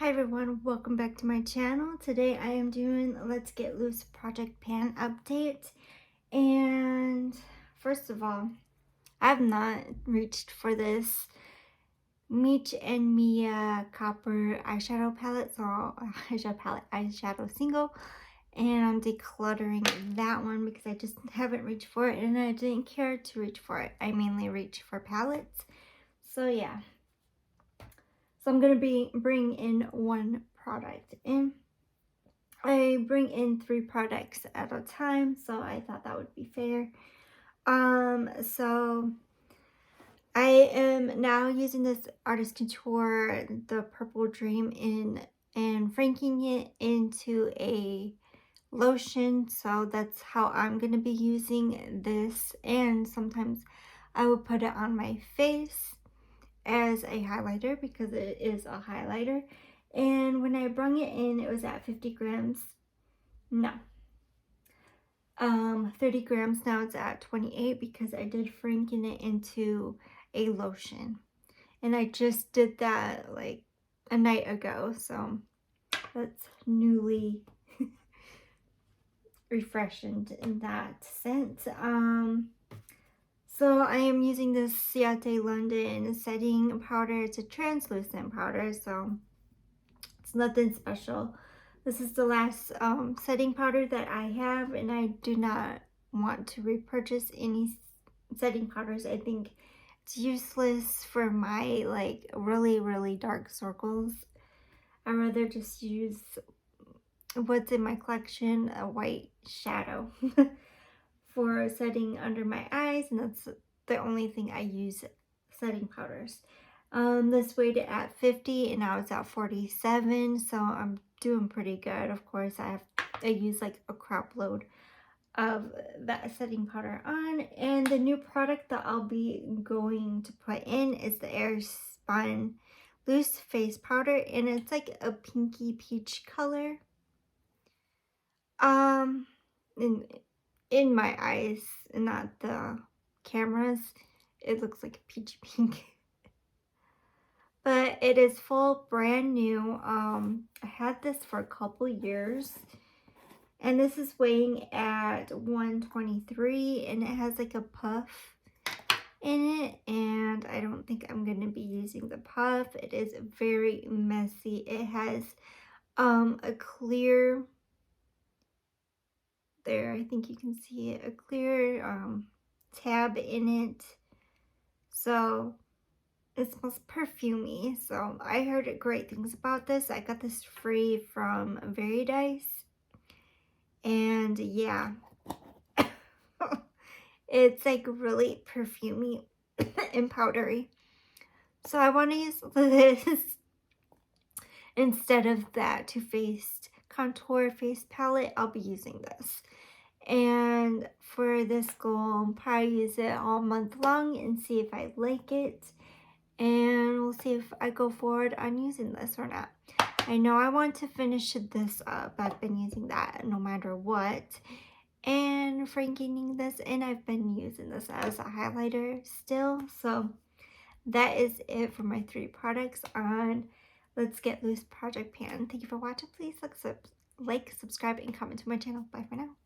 Hi everyone, welcome back to my channel. Today I am doing Let's Get Loose Project Pan update. And first of all, I have not reached for this Meech and Mia Copper eyeshadow palette, eyeshadow single. And I'm decluttering that one because I just haven't reached for it and I didn't care to reach for it. I mainly reach for palettes. So yeah. So I'm going to bring in one product in. I bring in 3 products at a time, so I thought that would be fair. So I am now using this Artist Couture, the Purple Dream and franking it into a lotion. So that's how I'm going to be using this, and sometimes I will put it on my face as a highlighter because it is a highlighter. And when I brung it in, it was at 50 grams. No. 30 grams. Now it's at 28 because I did franken it into a lotion. And I just did that like a night ago. So that's newly refreshing in that sense. So I am using this Ciate London setting powder. It's a translucent powder, so it's nothing special. This is the last setting powder that I have, and I do not want to repurchase any setting powders. I think it's useless for my like really dark circles. I'd rather just use what's in my collection, a white shadow for setting under my eyes, and that's the only thing I use setting powders. This weighed at 50 and now it's at 47, so I'm doing pretty good. Of course, I use like a crap load of that setting powder on. And the new product that I'll be going to put in is the Airspun Loose Face Powder, and it's like a pinky peach color. Um, in my eyes, not the cameras, it looks like a peachy pink. But it is full brand new. I had this for a couple years, and this is weighing at 123, and it has like a puff in it, and I don't think I'm going to be using the puff. It is very messy. It has a clear, there, I think you can see it, a clear tab in it. So it smells perfumey. So I heard great things about this. I got this free from Verydice. And yeah, it's like really perfumey and powdery. So I want to use this instead of that Too Faced contour face palette. I'll be using this. And for this goal, I'll probably use it all month long and see if I like it. And we'll see if I go forward on using this or not. I know I want to finish this up. I've been using that no matter what. And franking this, and I've been using this as a highlighter still. So that is it for my 3 products on Let's Get Loose Project Pan. Thank you for watching. Please like, subscribe, and comment to my channel. Bye for now.